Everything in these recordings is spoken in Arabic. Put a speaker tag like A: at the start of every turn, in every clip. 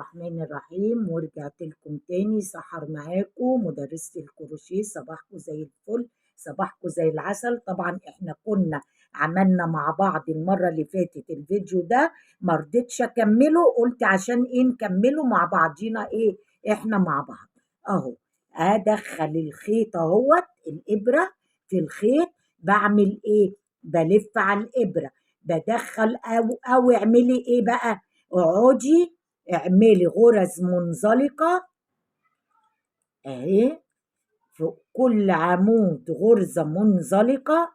A: الرحمن الرحيم، ورجعت لكم تاني سحر معاكم مدرسة الكروشيه. صباحكم زي الفل، صباحكم زي العسل. طبعا احنا كنا عملنا مع بعض المرة اللي فاتت الفيديو ده، مرضتش اكمله، قلت عشان ايه نكمله مع بعضينا، ايه احنا مع بعض اهو. ادخل الخيط اهوت، الابرة في الخيط، بعمل ايه؟ بلف على الابرة، بدخل او اعملي ايه بقى، اقعدي اعملي غرز منزلقة اهي، في كل عمود غرزة منزلقة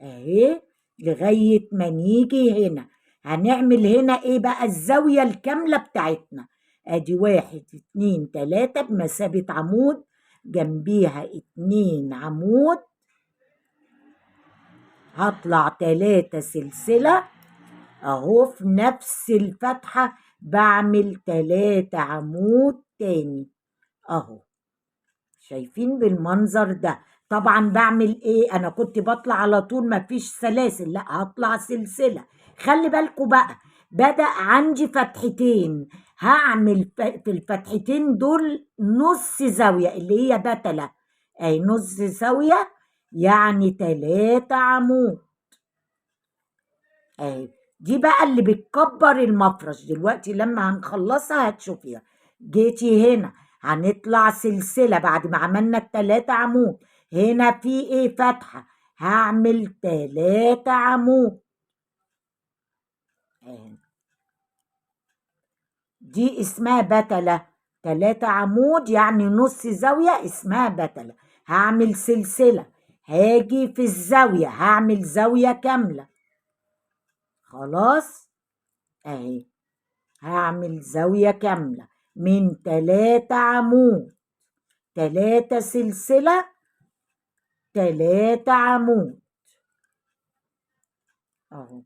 A: اهي، لغاية ما نيجي هنا. هنعمل هنا ايه بقى؟ الزاوية الكاملة بتاعتنا. ادي 1 2 3 بمثابة عمود، جنبيها 2 عمود، هطلع 3 سلسلة اهو، في نفس الفتحة بعمل 3 عمود تاني اهو. شايفين بالمنظر ده؟ طبعا بعمل ايه؟ انا كنت بطلع على طول مفيش سلاسل، لا هطلع سلسلة. خلي بالكوا بقى، بدأ عندي فتحتين، هعمل في الفتحتين دول نص زاوية اللي هي بتلة، اي نص زاوية يعني 3 عمود اهي. دي بقى اللي بتكبر المفرش. دلوقتي لما هنخلصها هتشوفيها. جيتي هنا هنطلع سلسلة بعد ما عملنا ال3 عمود، هنا في ايه؟ فتحة، هعمل 3 عمود اهي. دي اسمها بتلة، 3 عمود يعني نص زاوية اسمها بتلة. هعمل سلسلة، هاجي في الزاوية هعمل زاوية كاملة خلاص اهي. هعمل زاوية كاملة من 3 عمود، 3 سلسلة، 3 عمود اهو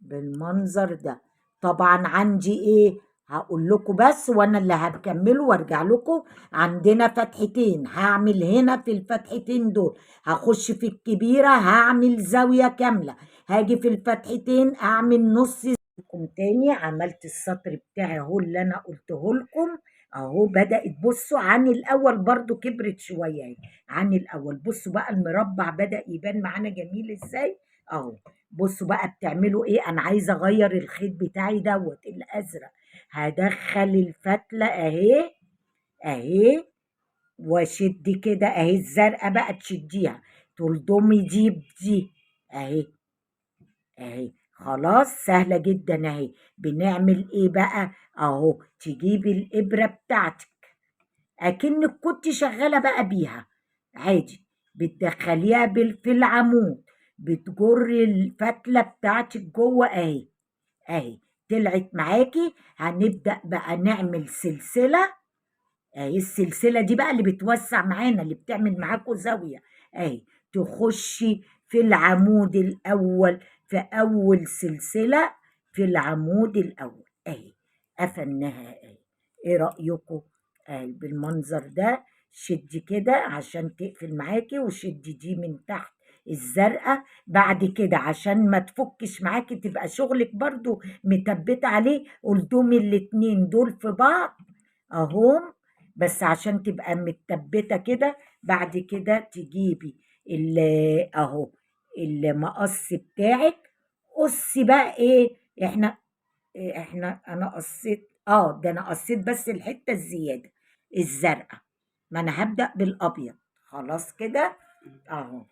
A: بالمنظر ده. طبعا عندي ايه؟ هقول لكم بس وانا اللي هكمله وارجع لكم. عندنا فتحتين، هعمل هنا في الفتحتين دول، هخش في الكبيرة هعمل زاوية كاملة، هاجي في الفتحتين اعمل نص. لكم تاني عملت السطر بتاعي اهو اللي انا قلته لكم اهو. بدأت بصوا عن الاول برضو كبرت شوية اهي عن الاول. بصوا بقى المربع بدأ يبان معانا جميل ازاي اهو. بصوا بقى بتعملوا ايه. انا عايزه اغير الخيط بتاعي دوت الازرق، هدخل الفتله اهي اهي واشد كده اهي. الزرقاء بقى تشديها، تلضمي دي بدي اهي اهي. خلاص سهله جدا اهي. بنعمل ايه بقى اهو؟ تجيبي الابره بتاعتك اكنك كنت شغاله بقى بيها عادي، بتدخليها في العمود، بتجري الفتله بتاعتك جوه اهي اهي. طلعت معاكي. هنبدا بقى نعمل سلسله اهي. السلسله دي بقى اللي بتوسع معانا، اللي بتعمل معاكوا زاويه اهي. تخشي في العمود الاول، في اول سلسله في العمود الاول اهي، قفلناها اهي. ايه رايكم؟ اهي بالمنظر ده. شدي كده عشان تقفل معاكي، وشدي دي من تحت الزرقاء بعد كده عشان ما تفكش معاكي، تبقى شغلك برضو متبتة عليه. قلتم الاتنين دول في بعض اهم، بس عشان تبقى متثبته كده. بعد كده تجيبي اهو المقص بتاعك، قصي بقى ايه. احنا انا قصيت ده، انا قصيت بس الحته الزياده الزرقاء. ما انا هبدأ بالابيض خلاص كده اهو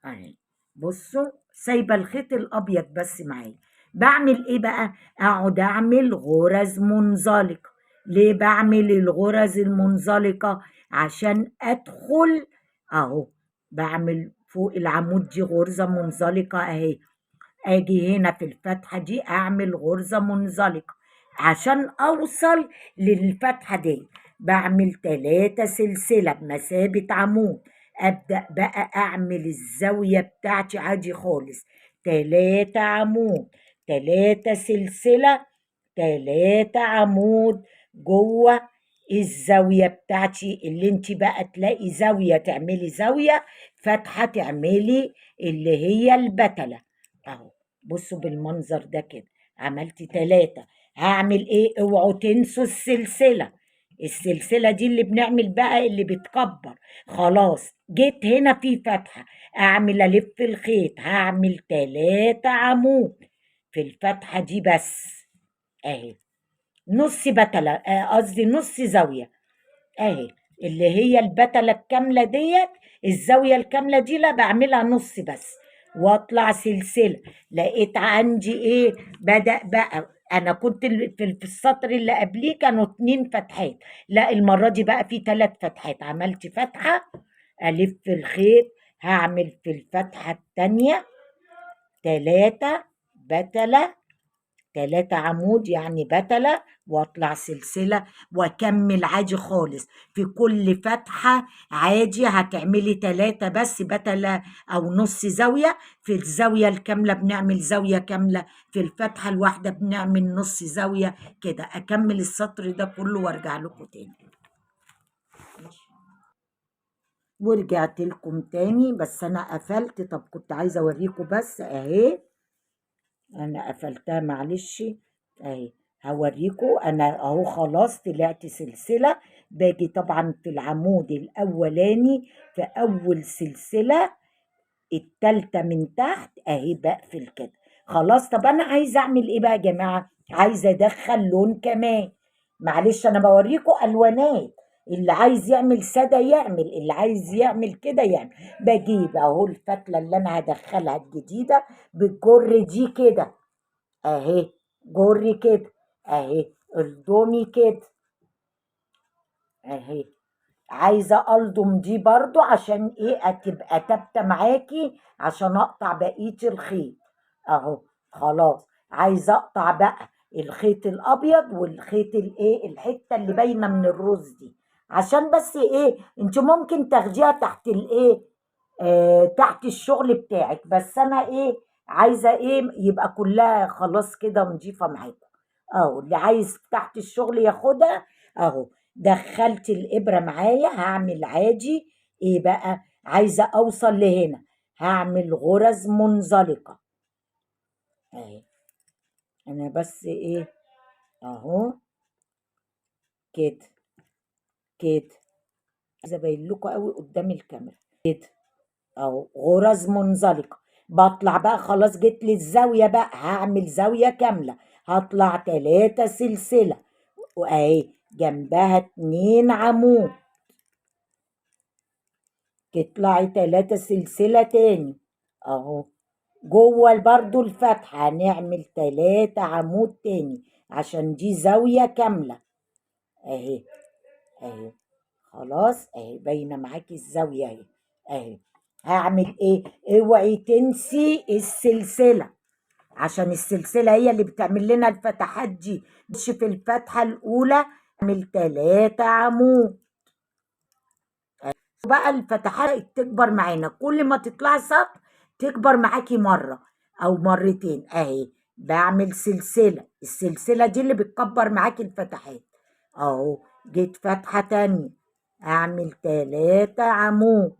A: اهي. بصوا سايبه الخيط الابيض بس معايا. بعمل ايه بقى؟ اقعد اعمل غرز منزلقه. ليه بعمل الغرز المنزلقه؟ عشان ادخل اهو. بعمل فوق العمود دي غرزه منزلقه اهي، اجي هنا في الفتحه دي اعمل غرزه منزلقه عشان اوصل للفتحه دي. بعمل 3 سلسله بمثابه عمود، ابدا بقى اعمل الزاويه بتاعتي عادي خالص. 3 عمود، 3 سلسله، 3 عمود جوه الزاويه بتاعتي. اللي انت بقى تلاقي زاويه تعملي زاويه، فتحه تعملي اللي هي البتله اهو. بصوا بالمنظر ده كده. عملت 3، هعمل ايه؟ اوعوا تنسوا السلسلة. السلسلة دي اللي بنعمل بقى اللي بتكبر. خلاص جيت هنا في فتحة، اعمل الف الخيط، هعمل 3 عمود في الفتحة دي بس اهي، نص بتلة، قصدي نص زاوية اهي، اللي هي البتلة الكاملة ديت، الزاوية الكاملة دي لا بعملها نص بس، واطلع سلسلة. لقيت عندي ايه؟ بدأ بقى، انا كنت في السطر اللي قبليه كانوا 2 فتحات، لا المرة دي بقى في 3 فتحات. عملت فتحة، الف الخيط، هعمل في الفتحة التانية 3 بتلة، 3 عمود يعني بتلة، واطلع سلسلة واكمل عادي خالص. في كل فتحة عادي هتعملي 3 بس بتلة او نص زاوية، في الزاوية الكاملة بنعمل زاوية كاملة، في الفتحة الواحدة بنعمل نص زاوية كده. اكمل السطر ده كله وارجع لكم تاني. ورجعت لكم تاني، بس انا قفلت. طب كنت عايزة اوريكم بس اهي، انا قفلتها معلش اهي. هوريكم انا اهو خلاص طلعت سلسله. باجي طبعا في العمود الاولاني في اول سلسله التالتة من تحت اهي، بقفل كده خلاص. طب انا عايزه اعمل ايه بقى يا جماعه؟ عايزه ادخل لون كمان. معلش انا بوريكم الوانات، اللي عايز يعمل سادة يعمل، اللي عايز يعمل كده يعمل. بجيب اهو الفتله اللي انا هدخلها الجديده، بالجر دي كده اهي، جري كده اهي، الضمي كده اهي. عايزه الضم دي برضو عشان ايه؟ تبقى تابته معاكي عشان اقطع بقيه الخيط اهو. خلاص عايزه اقطع بقى الخيط الابيض والخيط الايه، الحته اللي باينه من الرز دي، عشان بس ايه، انت ممكن تاخديها تحت الايه، تحت الشغل بتاعك، بس انا ايه، عايزه ايه يبقى كلها خلاص كده نضيفه معاكم اهو. اللي عايز تحت الشغل ياخدها اهو. دخلت الابره معايا، هعمل عادي ايه بقى، عايزه اوصل لهنا، هعمل غرز منزلقه اهي. انا بس ايه اهو كده كده، عايزه ابين لكم قوي قدام الكاميرا كده اهو، غرز منزلقه. بطلع بقى خلاص، جيت لي الزاويه بقى، هعمل زاويه كامله، هطلع 3 سلسله واهي جنبها 2 عمود، تطلعي 3 سلسله تاني اهو. جوه برضو الفتحه هنعمل 3 عمود تاني عشان دي زاويه كامله اهي اهي. خلاص اهي باينه معاكي الزاويه اهي اهي. هعمل ايه؟ اوعي تنسي السلسله، عشان السلسله هي اللي بتعمل لنا الفتحات دي. مش في الفتحه الاولى اعمل 3 عمود بقى، الفتحات تكبر معانا كل ما تطلعي سطر، تكبر معاكي مره او مرتين اهي. بعمل سلسله، السلسله دي اللي بتكبر معاكي الفتحات اهو. جيت فتحه تانية، اعمل 3 عمود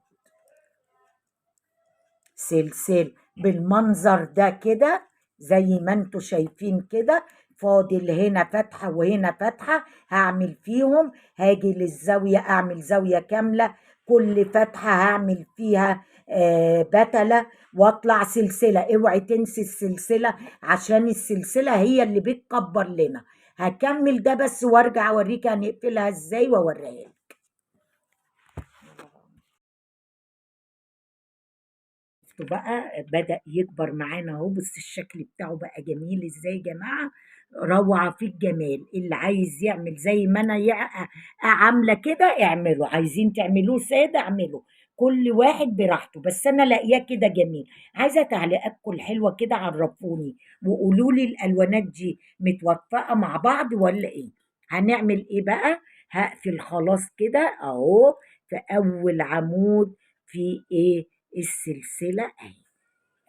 A: سلسلة بالمنظر ده كده زي ما انتوا شايفين كده. فاضل هنا فتحة وهنا فتحة، هعمل فيهم، هاجي للزاوية اعمل زاوية كاملة، كل فتحة هعمل فيها بتلة، واطلع سلسلة. اوعي تنسي السلسلة عشان السلسلة هي اللي بتكبر لنا. هكمل ده بس وارجع اوريك هنقفلها ازاي واوريها لك. بقى بدأ يكبر معانا اهو، بص الشكل بتاعه بقى جميل ازاي يا جماعة، روعة في الجمال. اللي عايز يعمل زي ما انا عاملة كده اعمله، عايزين تعملوه سادة اعمله، كل واحد براحته، بس انا لاقياه كده جميل. عايزة تعليقاتكم الحلوة كده، عرفوني وقولوا لي الالوانات دي متوفقة مع بعض ولا ايه. هنعمل ايه بقى؟ هقفل خلاص كده اهو. في اول عمود في ايه؟ السلسلة اهي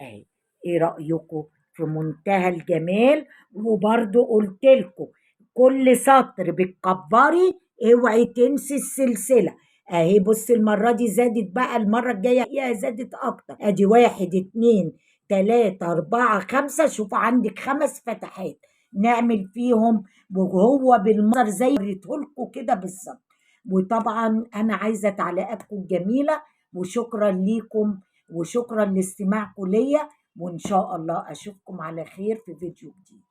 A: اهي. ايه رأيكم؟ في منتهى الجمال. وبرضو قلت لكم كل سطر بتكبري اوعي تنسي السلسلة اهي. بص المرة دي زادت بقى، المرة الجاية هي زادت اكتر. ادي 1 2 3 4 5، شوف عندك 5 فتحات، نعمل فيهم وهو بالمنظر زي وريتهولكوا كده بالظبط. وطبعا انا عايزه تعليقاتكم الجميله، وشكرا ليكم وشكرا لاستماعكم ليا، وان شاء الله اشوفكم على خير في فيديو جديد.